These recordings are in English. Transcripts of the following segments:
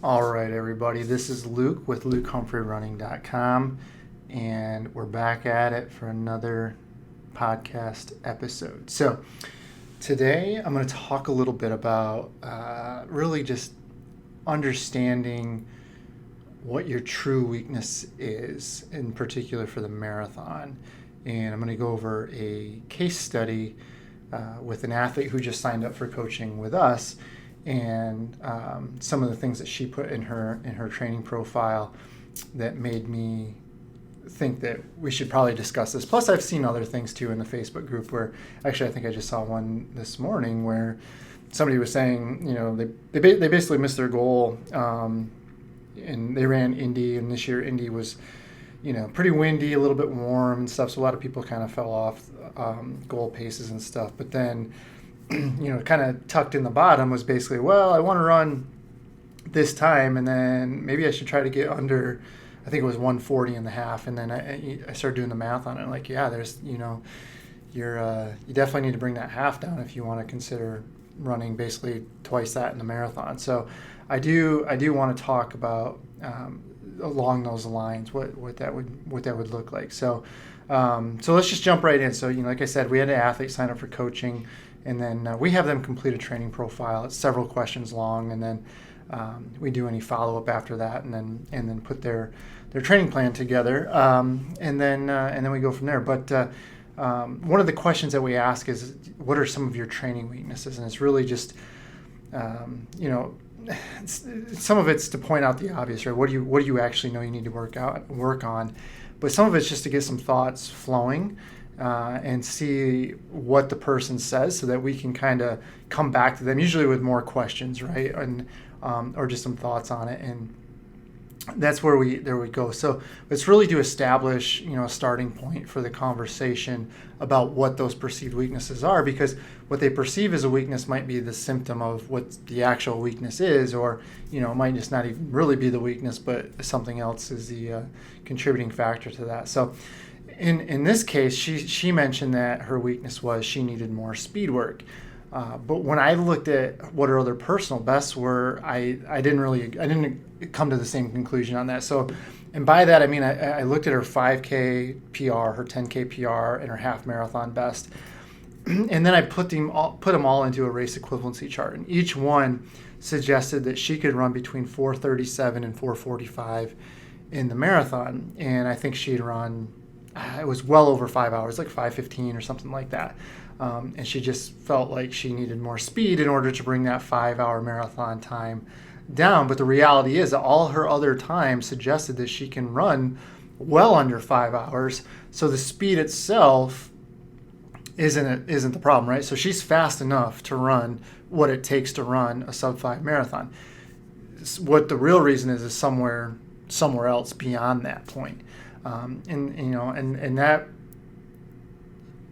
All right, everybody. This is Luke with LukeHumphreyRunning.com, and we're back at it for another podcast episode. So, today I'm going to talk a little bit about really just understanding what your true weakness is, in particular for the marathon. And I'm going to go over a case study with an athlete who just signed up for coaching with us, and some of the things that she put in her training profile that made me think that we should probably discuss this. Plus, I've seen other things too in the Facebook group where, actually, I think I just saw one this morning where somebody was saying, they basically missed their goal, and they ran Indy, and this year Indy was, pretty windy, a little bit warm and stuff. So a lot of people kind of fell off goal paces and stuff. But then, kind of tucked in the bottom was basically, well, I want to run this time, and then maybe I should try to get under, I think it was 140 and a half. And then I started doing the math on it. Like, yeah, there's, you definitely need to bring that half down if you want to consider running basically twice that in the marathon. So I do want to talk about along those lines what that would look like. So let's just jump right in. So like I said, we had an athlete sign up for coaching, and then we have them complete a training profile. It's several questions long, and then we do any follow up after that, and then put their training plan together, and then we go from there. But one of the questions that we ask is, what are some of your training weaknesses? And it's really just some of it's to point out the obvious, right? What do you actually know you need to work on? But some of it's just to get some thoughts flowing and see what the person says, so that we can kind of come back to them, usually with more questions, right? And or just some thoughts on it, and that's where we go. So it's really to establish, a starting point for the conversation about what those perceived weaknesses are, because what they perceive as a weakness might be the symptom of what the actual weakness is, or it might just not even really be the weakness, but something else is the contributing factor to that. So in this case, she mentioned that her weakness was she needed more speed work. But when I looked at what her other personal bests were, I didn't come to the same conclusion on that. So, and by that I mean I looked at her 5K PR, her 10K PR, and her half marathon best, and then I put them all into a race equivalency chart, and each one suggested that she could run between 4:37 and 4:45 in the marathon, and I think she'd run, it was well over 5 hours, like 5:15 or something like that. And she just felt like she needed more speed in order to bring that 5-hour marathon time down. But the reality is that all her other times suggested that she can run well under 5 hours. So the speed itself isn't the problem, right? So she's fast enough to run what it takes to run a sub-5 marathon. What the real reason is somewhere else beyond that point. And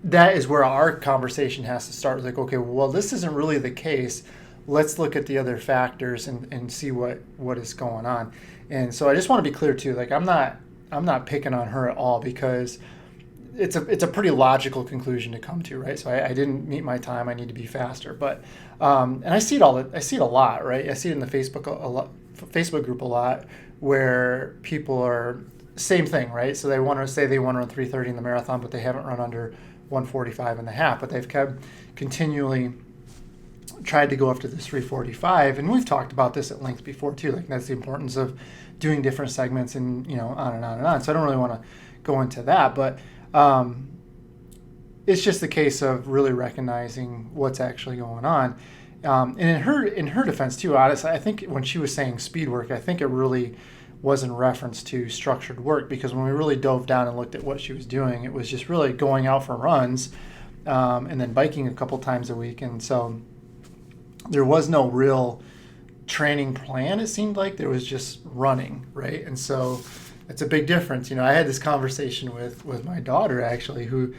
that is where our conversation has to start. Like, okay, well, this isn't really the case. Let's look at the other factors and see what is going on. And so I just want to be clear too. Like, I'm not picking on her at all, because it's a pretty logical conclusion to come to, right? So I didn't meet my time. I need to be faster. But and I see it a lot, right? I see it in the Facebook group a lot, where people are same thing, right? So they want to run 3:30 in the marathon, but they haven't run under 145 and a half, but they've kept continually tried to go up to this 345. And we've talked about this at length before too. Like, that's the importance of doing different segments, and on and on and on. So I don't really want to go into that, but it's just the case of really recognizing what's actually going on. And in her defense too, honestly, I think when she was saying speed work, I think it really was in reference to structured work, because when we really dove down and looked at what she was doing, it was just really going out for runs and then biking a couple times a week. And so there was no real training plan, it seemed like. There was just running, right? And so it's a big difference. I had this conversation with my daughter, actually, who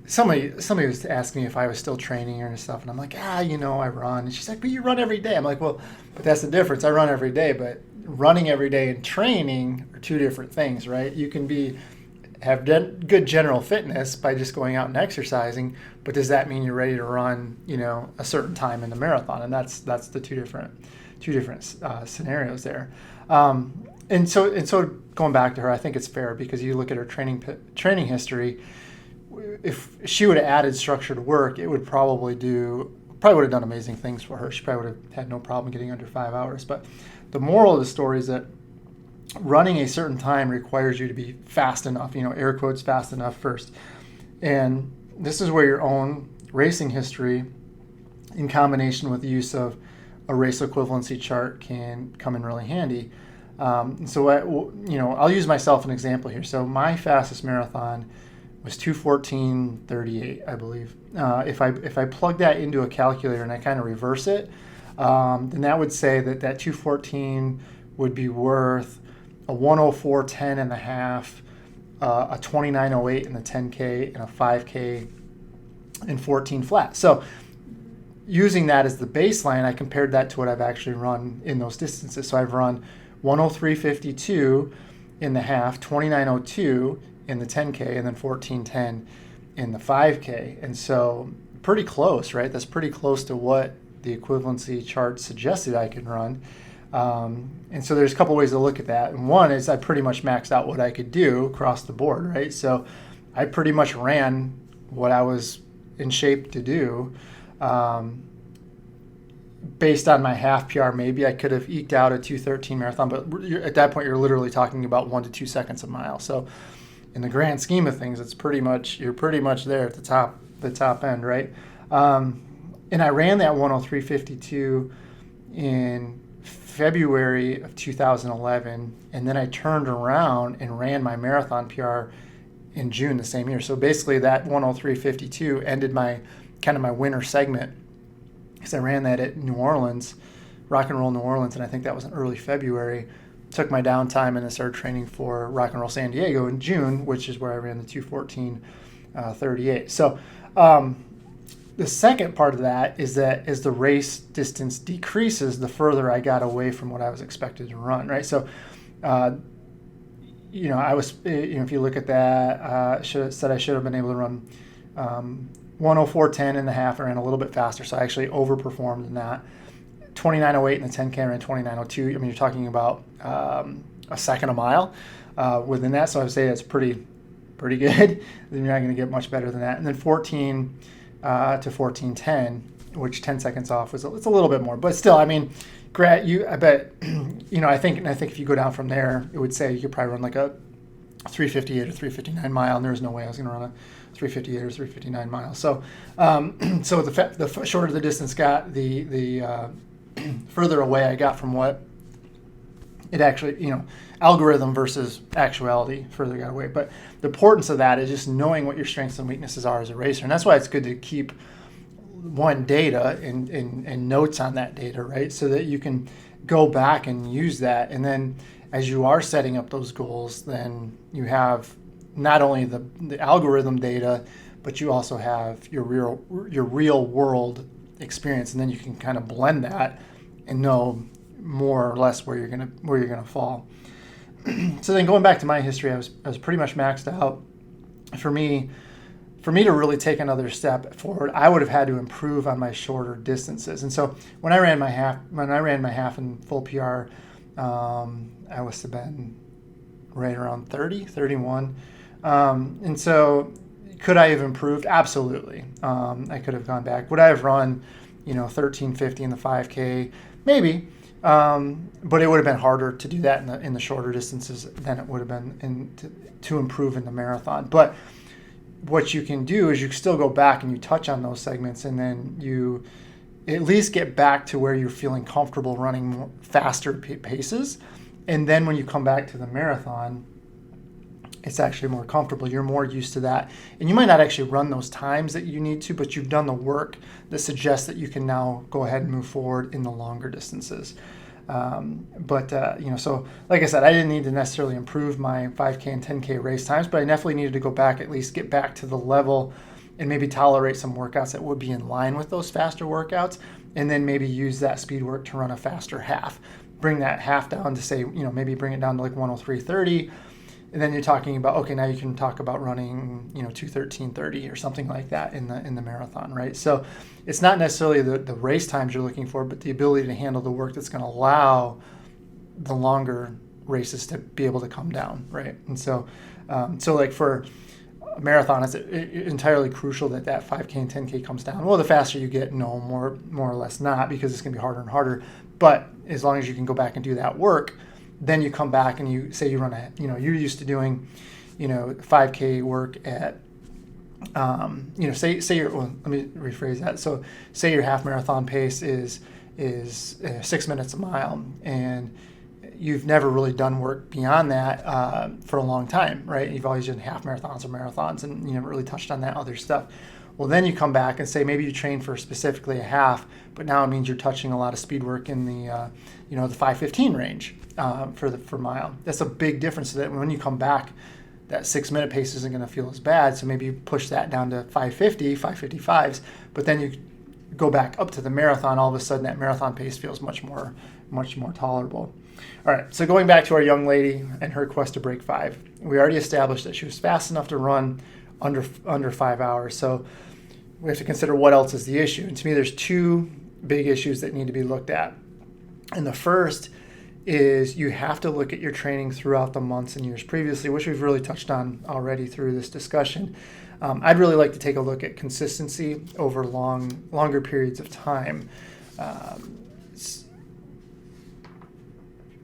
somebody was asking me if I was still training her and stuff, and I'm like, I run. And she's like, but you run every day. I'm like, well, but that's the difference. I run every day, but running every day and training are two different things, right? You can have good general fitness by just going out and exercising, but does that mean you're ready to run, a certain time in the marathon? And that's the two different scenarios there. And so going back to her, I think it's fair because you look at her training history. If she would have added structured work, it would probably would have done amazing things for her. She probably would have had no problem getting under 5 hours. But the moral of the story is that running a certain time requires you to be fast enough, air quotes, fast enough first. And this is where your own racing history in combination with the use of a race equivalency chart can come in really handy. So I'll use myself an example here. So my fastest marathon was 2:14:38, I believe. If I plug that into a calculator and I kind of reverse it, then that would say that 2:14 would be worth a 1:04:10 and a half, a 29:08 in the 10K, and a 5K in 14 flat. So using that as the baseline, I compared that to what I've actually run in those distances. So I've run 1:03:52 in the half, 29:02 in the 10K, and then 14:10 in the 5K. And so pretty close, right? That's pretty close to what the equivalency chart suggested I could run. And so there's a couple ways to look at that. And one is I pretty much maxed out what I could do across the board, right? So I pretty much ran what I was in shape to do. Based on my half PR, maybe I could have eked out a 2:13 marathon, but at that point you're literally talking about 1 to 2 seconds a mile. So in the grand scheme of things, you're pretty much there at the top end, right? And I ran that 1:03:52 in February of 2011, and then I turned around and ran my marathon PR in June the same year. So basically that 1:03:52 ended my winter segment, because I ran that at New Orleans, Rock and Roll New Orleans, and I think that was in early February. Took my downtime and then started training for Rock and Roll San Diego in June, which is where I ran the 2:14:38. So the second part of that is that as the race distance decreases, the further I got away from what I was expected to run, right? So, I was, if you look at that, I should have been able to run 1:04:10 and a half. I ran a little bit faster, so I actually overperformed in that. 29:08 in the 10K, I ran 29:02. I mean, you're talking about a second a mile within that, so I would say that's pretty good. Then you're not going to get much better than that. And then 14 to 14:10, which 10 seconds off it's a little bit more, but still, I mean, I bet, I think if you go down from there, it would say you could probably run like a 3:58 or 3:59 mile, and there's no way I was going to run a 3:58 or 3:59 miles. So, so the shorter the distance got, the further away I got from what it actually, algorithm versus actuality further got away. But the importance of that is just knowing what your strengths and weaknesses are as a racer. And that's why it's good to keep data and notes on that data, right? So that you can go back and use that. And then as you are setting up those goals, then you have not only the algorithm data, but you also have your real world experience. And then you can kind of blend that and know more or less where you're gonna fall. So then going back to my history, I was pretty much maxed out. For me to really take another step forward, I would have had to improve on my shorter distances. And so when I ran my half in full PR, I must have been right around 30, 31. And so could I have improved? Absolutely. I could have gone back. Would I have run, 13:50 in the 5K? Maybe. But it would have been harder to do that in the shorter distances than it would have been to improve in the marathon. But what you can do is you still go back and you touch on those segments, and then you at least get back to where you're feeling comfortable running more faster paces. And then when you come back to the marathon, it's actually more comfortable. You're more used to that. And you might not actually run those times that you need to, but you've done the work that suggests that you can now go ahead and move forward in the longer distances. So like I said, I didn't need to necessarily improve my 5K and 10K race times, but I definitely needed to go back, at least get back to the level and maybe tolerate some workouts that would be in line with those faster workouts, and then maybe use that speed work to run a faster half. Bring that half down to say, maybe bring it down to like 1:03:30. And then you're talking about, okay, now you can talk about running, 2:13:30 or something like that in the marathon, right? So it's not necessarily the race times you're looking for, but the ability to handle the work that's going to allow the longer races to be able to come down, right? And so, like for a marathon, it's entirely crucial that 5K and 10K comes down. Well, the faster you get, no, more or less not, because it's going to be harder and harder. But as long as you can go back and do that work, then you come back and you say you run you're used to doing, 5K work at, say your, well, let me rephrase that. So say your half marathon pace is 6 minutes a mile, and you've never really done work beyond that for a long time, right? You've always done half marathons or marathons, and you never really touched on that other stuff. Well, then you come back and say maybe you train for specifically a half, but now it means you're touching a lot of speed work in the the 5:15 range for mile. That's a big difference. So that when you come back, that 6 minute pace isn't going to feel as bad. So maybe you push that down to 5:50, 5:55s, but then you go back up to the marathon. All of a sudden, that marathon pace feels much more tolerable. All right, so going back to our young lady and her quest to break 5, we already established that she was fast enough to run under 5 hours. So we have to consider what else is the issue. And to me, there's two big issues that need to be looked at. And the first is you have to look at your training throughout the months and years previously, which we've really touched on already through this discussion. I'd really like to take a look at consistency over longer periods of time.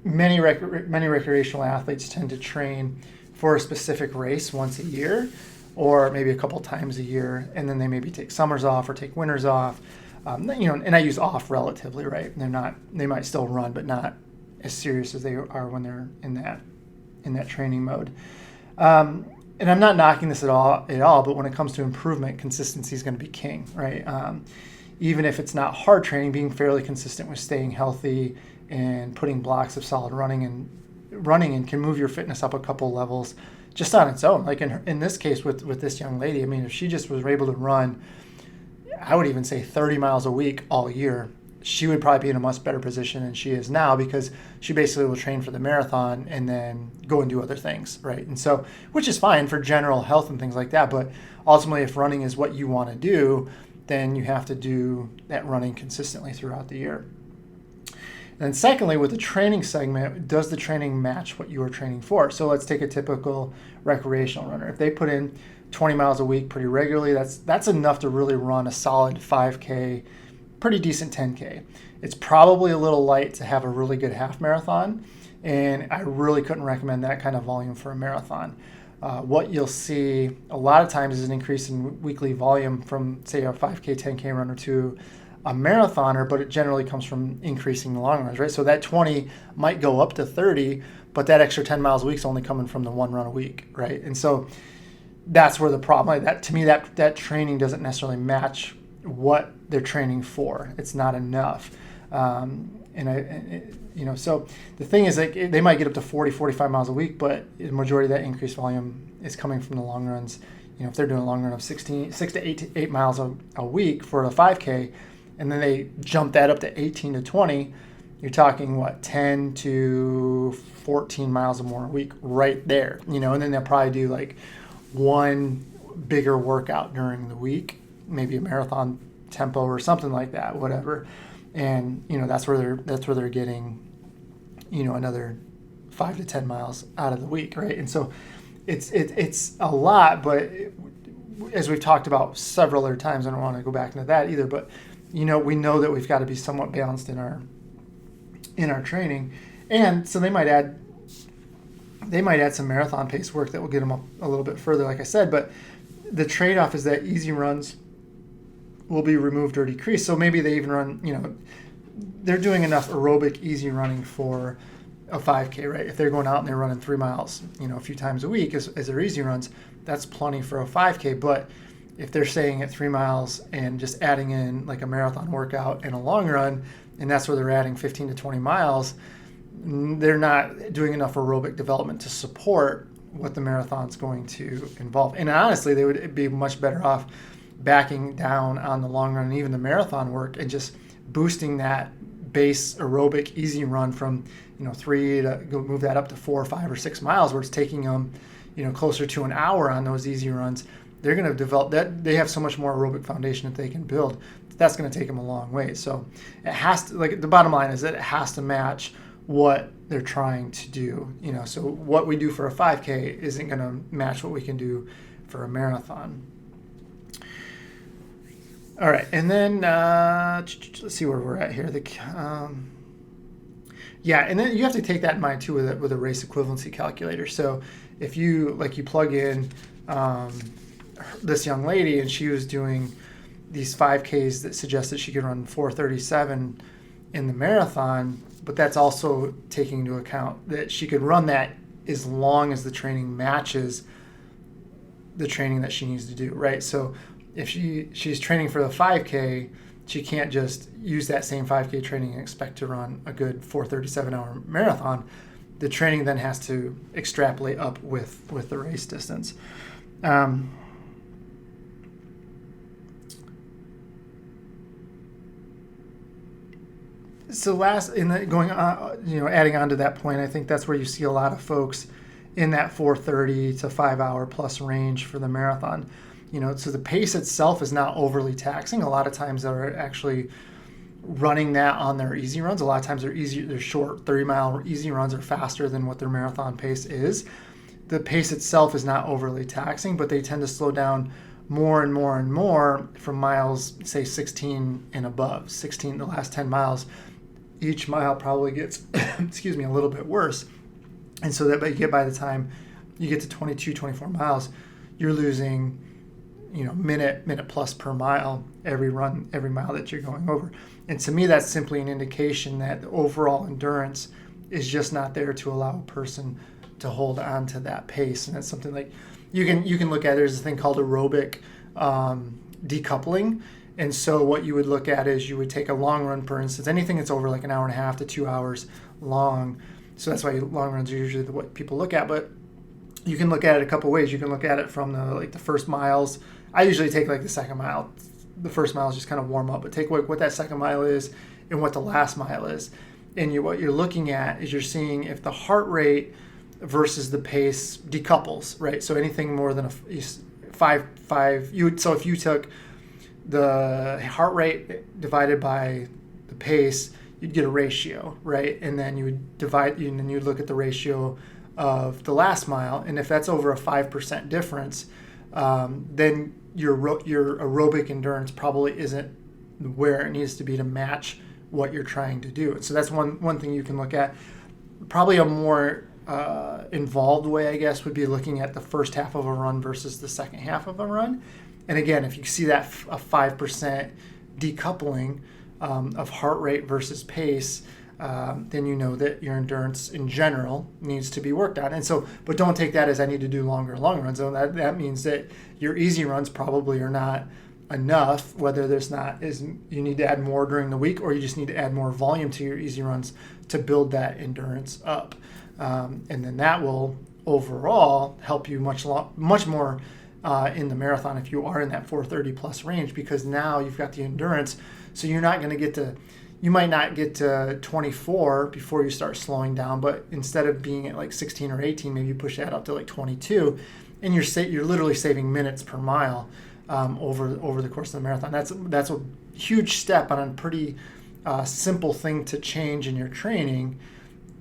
Many recreational athletes tend to train for a specific race once a year, or maybe a couple times a year, and then they maybe take summers off or take winters off. And I use off relatively, right? They might still run, but not as serious as they are when they're in that training mode. And I'm not knocking this at all, but when it comes to improvement, consistency is going to be king, right? Even if it's not hard training, being fairly consistent with staying healthy and putting blocks of solid running in can move your fitness up a couple levels just on its own. Like in this case with this young lady, I mean, if she just was able to run, I would even say 30 miles a week all year, she would probably be in a much better position than she is now, because she basically will train for the marathon and then go and do other things, right? And so, which is fine for general health and things like that, but ultimately if running is what you want to do, then you have to do that running consistently throughout the year. And secondly, with the training segment, does the training match what you are training for? So let's take a typical recreational runner. If they put in 20 miles a week pretty regularly, that's enough to really run a solid 5K, pretty decent 10K. It's probably a little light to have a really good half marathon, and I really couldn't recommend that kind of volume for a marathon. What you'll see a lot of times is an increase in weekly volume from, say, a 5K, 10K runner to a marathoner, but it generally comes from increasing the long runs, right? So that 20 might go up to 30, but that extra 10 miles a week is only coming from the one run a week, right? And so that's where the problem, to me, that training doesn't necessarily match what they're training for. It's not enough. So the thing is, like, they might get up to 40, 45 miles a week, but the majority of that increased volume is coming from the long runs. If they're doing a long run of 6 to 8 miles a week for a 5K, and then they jump that up to 18 to 20, you're talking, 10 to 14 miles or more a week right there, and then they'll probably do like one bigger workout during the week, maybe a marathon tempo or something like that, whatever. And, that's where they're getting, another 5 to 10 miles out of the week, right? And so it's a lot, but as we've talked about several other times, I don't want to go back into that either, but we know that we've got to be somewhat balanced in our training. And so they might add some marathon pace work that will get them up a little bit further, like I said, but the trade-off is that easy runs will be removed or decreased. So maybe they even run, they're doing enough aerobic easy running for a 5K, right? If they're going out and they're running 3 miles, a few times a week as their easy runs, that's plenty for a 5K. But if they're staying at 3 miles and just adding in like a marathon workout and a long run, and that's where they're adding 15 to 20 miles, they're not doing enough aerobic development to support what the marathon's going to involve. And honestly, they would be much better off backing down on the long run and even the marathon work and just boosting that base aerobic easy run from 3 to go move that up to 4 or 5 or 6 miles, where it's taking them closer to an hour on those easy runs. They're going to develop that. They have so much more aerobic foundation that they can build. That's going to take them a long way. So it has to, like, the bottom line is that it has to match what they're trying to do. So what we do for a 5K isn't going to match what we can do for a marathon. All right, and then let's see where we're at here. And then you have to take that in mind too with a race equivalency calculator. So if you plug in this young lady, and she was doing these 5Ks that suggested she could run 4:37 in the marathon, but that's also taking into account that she could run that as long as the training matches the training that she needs to do, right? So if she's training for the 5K, she can't just use that same 5K training and expect to run a good 4:37-hour marathon. The training then has to extrapolate up with the race distance. So adding on to that point, I think that's where you see a lot of folks in that 4:30 to 5 hour plus range for the marathon. So the pace itself is not overly taxing. A lot of times they're actually running that on their easy runs. A lot of times their short 30-mile easy runs are faster than what their marathon pace is. The pace itself is not overly taxing, but they tend to slow down more and more and more from miles, say 16 and above. 16, the last 10 miles, each mile probably gets, a little bit worse. And so that by the time you get to 22, 24 miles, you're losing, minute plus per mile every mile that you're going over. And to me, that's simply an indication that the overall endurance is just not there to allow a person to hold on to that pace. And it's something like you can look at. There's a thing called aerobic decoupling. And so what you would look at is you would take a long run, for instance, anything that's over like an hour and a half to 2 hours long. So that's why long runs are usually what people look at. But you can look at it a couple ways. You can look at it from the first miles. I usually take the second mile. The first mile is just kind of warm up, but take what that second mile is and what the last mile is. And what you're looking at is you're seeing if the heart rate versus the pace decouples, right? So anything more than a 5, so if you took the heart rate divided by the pace, you'd get a ratio, right? And then you would divide, and then you'd look at the ratio of the last mile. And if that's over a 5% difference, then your aerobic endurance probably isn't where it needs to be to match what you're trying to do. So that's one thing you can look at. Probably a more involved way, I guess, would be looking at the first half of a run versus the second half of a run. And again, if you see that a 5% decoupling of heart rate versus pace, then you know that your endurance in general needs to be worked on. And so, but don't take that as I need to do longer runs. So that means that your easy runs probably are not enough, whether you need to add more during the week, or you just need to add more volume to your easy runs to build that endurance up. And then that will overall help you much more in the marathon if you are in that 4:30 plus range, because now you've got the endurance. So you might not get to 24 before you start slowing down, but instead of being at 16 or 18, maybe you push that up to 22, and you're literally saving minutes per mile over the course of the marathon. That's a huge step on a pretty simple thing to change in your training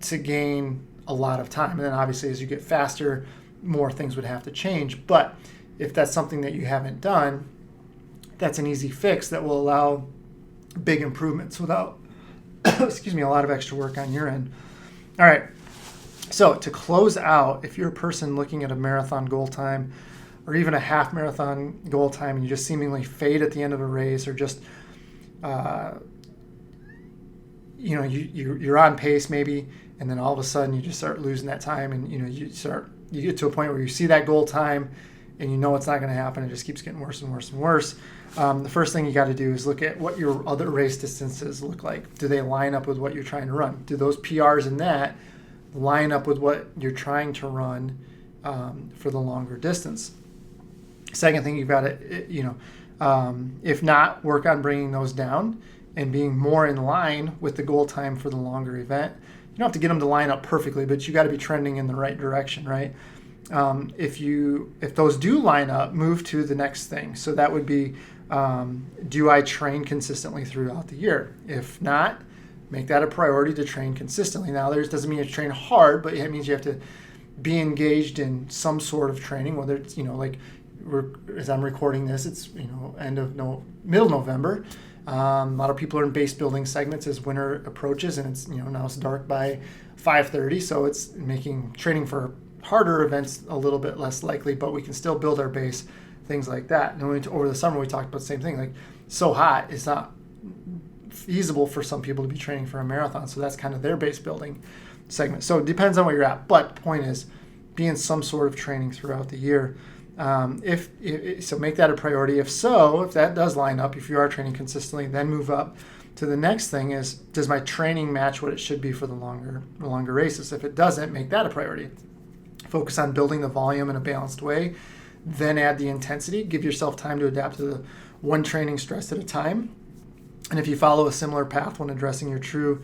to gain a lot of time. And then obviously as you get faster, more things would have to change. But if that's something that you haven't done, that's an easy fix that will allow big improvements without a lot of extra work on your end. All right, so to close out, if you're a person looking at a marathon goal time or even a half marathon goal time, and you just seemingly fade at the end of a race, or just you're on pace maybe, and then all of a sudden you just start losing that time, and you get to a point where you see that goal time and you know it's not going to happen. It just keeps getting worse and worse and worse. The first thing you got to do is look at what your other race distances look like. Do they line up with what you're trying to run? Do those PRs in that line up with what you're trying to run for the longer distance? Second thing you've got to, if not, work on bringing those down. and being more in line with the goal time for the longer event. You don't have to get them to line up perfectly, but you got to be trending in the right direction, right? If those do line up, move to the next thing. So that would be, do I train consistently throughout the year? If not, make that a priority to train consistently. Now, there doesn't mean you train hard, but it means you have to be engaged in some sort of training, whether it's, like as I'm recording this, it's, middle November. A lot of people are in base building segments as winter approaches, and it's, now it's dark by 5:30, so it's making training for harder events a little bit less likely, but we can still build our base, things like that. And over the summer, we talked about the same thing, like so hot, it's not feasible for some people to be training for a marathon, so that's kind of their base building segment. So it depends on where you're at, but the point is, be in some sort of training throughout the year. So make that a priority. If that does line up, if you are training consistently, then move up to the next thing is, does my training match what it should be for the longer races? If it doesn't, make that a priority. Focus on building the volume in a balanced way, then add the intensity. Give yourself time to adapt to the one training stress at a time. And if you follow a similar path when addressing your true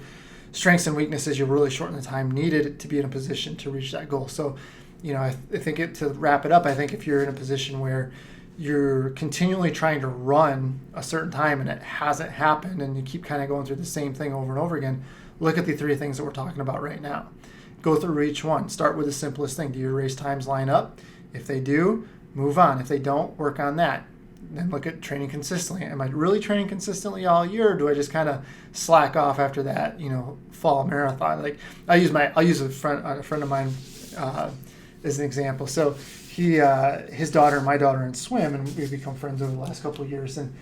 strengths and weaknesses, you'll really shorten the time needed to be in a position to reach that goal. So, I think to wrap it up, I think if you're in a position where you're continually trying to run a certain time and it hasn't happened and you keep kind of going through the same thing over and over again, look at the three things that we're talking about right now. Go through each one. Start with the simplest thing. Do your race times line up? If they do, move on. If they don't, work on that. Then look at training consistently. Am I really training consistently all year, or do I just kind of slack off after that, fall marathon? Like I'll use a friend of mine as an example. So his daughter and my daughter in swim, and we've become friends over the last couple of years. And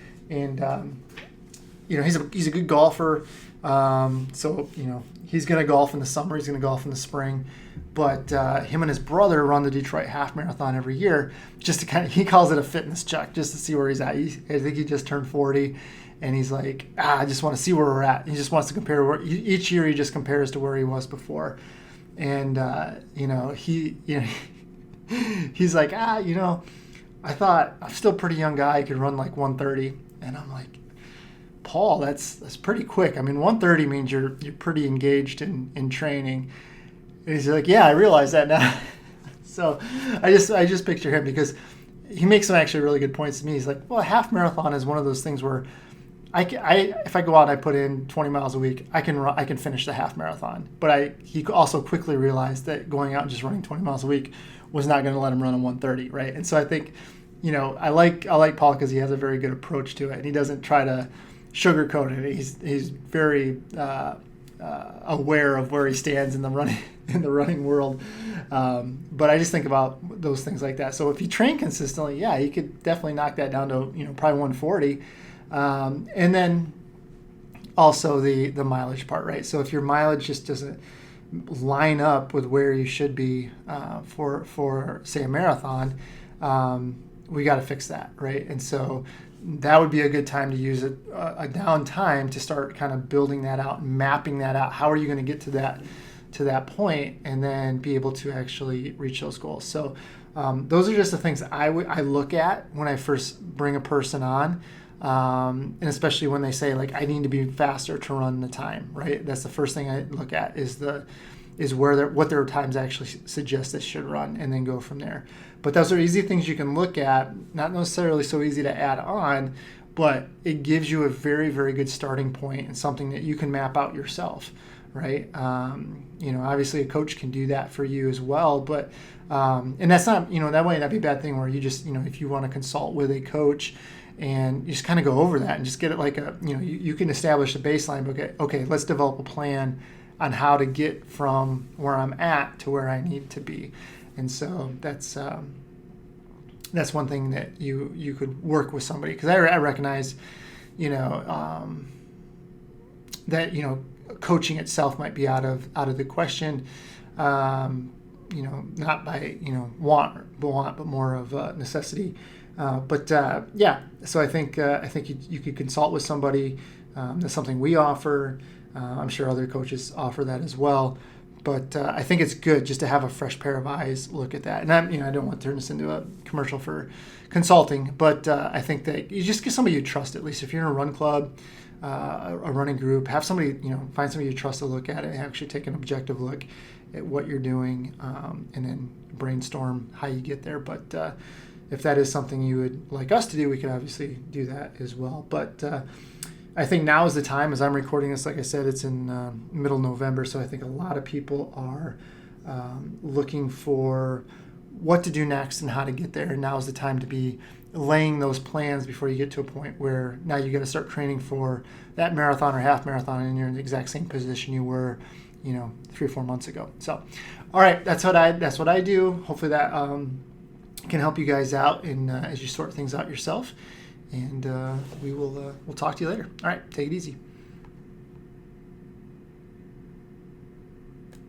he's a good golfer. So he's going to golf in the summer. He's going to golf in the spring. But him and his brother run the Detroit Half Marathon every year, just to he calls it a fitness check, just to see where he's at. I think he just turned 40, and he's like, I just want to see where we're at. He just wants to compare each year. He just compares to where he was before, and he's like, I thought I'm still a pretty young guy. I could run like 1:30, and I'm like, Paul, that's pretty quick. I mean, 1:30 means you're pretty engaged in training. And he's like, yeah, I realize that now. So I just picture him, because he makes some actually really good points to me. He's like, well, a half marathon is one of those things where if I go out and I put in 20 miles a week, I can finish the half marathon. But he also quickly realized that going out and just running 20 miles a week was not going to let him run a 1:30, right? And so I think, I like Paul because he has a very good approach to it, and he doesn't try to sugarcoat it. He's very aware of where he stands in the running world. But I just think about those things like that. So if you train consistently, yeah, you could definitely knock that down to probably 140. And then also the mileage part, right? So if your mileage just doesn't line up with where you should be for say a marathon, we got to fix that, right? And so that would be a good time to use a down time to start kind of building that out, mapping that out. How are you going to get to that point, and then be able to actually reach those goals? So those are just the things I look at when I first bring a person on, and especially when they say, like, I need to be faster to run the time, right? That's the first thing I look at is what their times actually suggest they should run, and then go from there. But those are easy things you can look at, not necessarily so easy to add on, but it gives you a very, very good starting point and something that you can map out yourself, right? Obviously a coach can do that for you as well, but and that's not, that might not be a bad thing where you just, if you want to consult with a coach and you just kind of go over that and just get it like you can establish a baseline, but okay, let's develop a plan on how to get from where I'm at to where I need to be. And so that's one thing that you could work with somebody, because I recognize, that coaching itself might be out of the question, not by want, but more of necessity. So I think you could consult with somebody. That's something we offer. I'm sure other coaches offer that as well. But I think it's good just to have a fresh pair of eyes look at that. And I don't want to turn this into a commercial for consulting, but I think that you just get somebody you trust, at least if you're in a run club, a running group. Have somebody, find somebody you trust to look at it and actually take an objective look at what you're doing, and then brainstorm how you get there. But if that is something you would like us to do, we can obviously do that as well. But I think now is the time. As I'm recording this, like I said, it's in middle November, so I think a lot of people are looking for what to do next and how to get there. And now is the time to be laying those plans before you get to a point where now you got to start training for that marathon or half marathon, and you're in the exact same position you were, 3 or 4 months ago. So, all right, that's what I do. Hopefully that can help you guys out in as you sort things out yourself. And we'll talk to you later. All right, take it easy.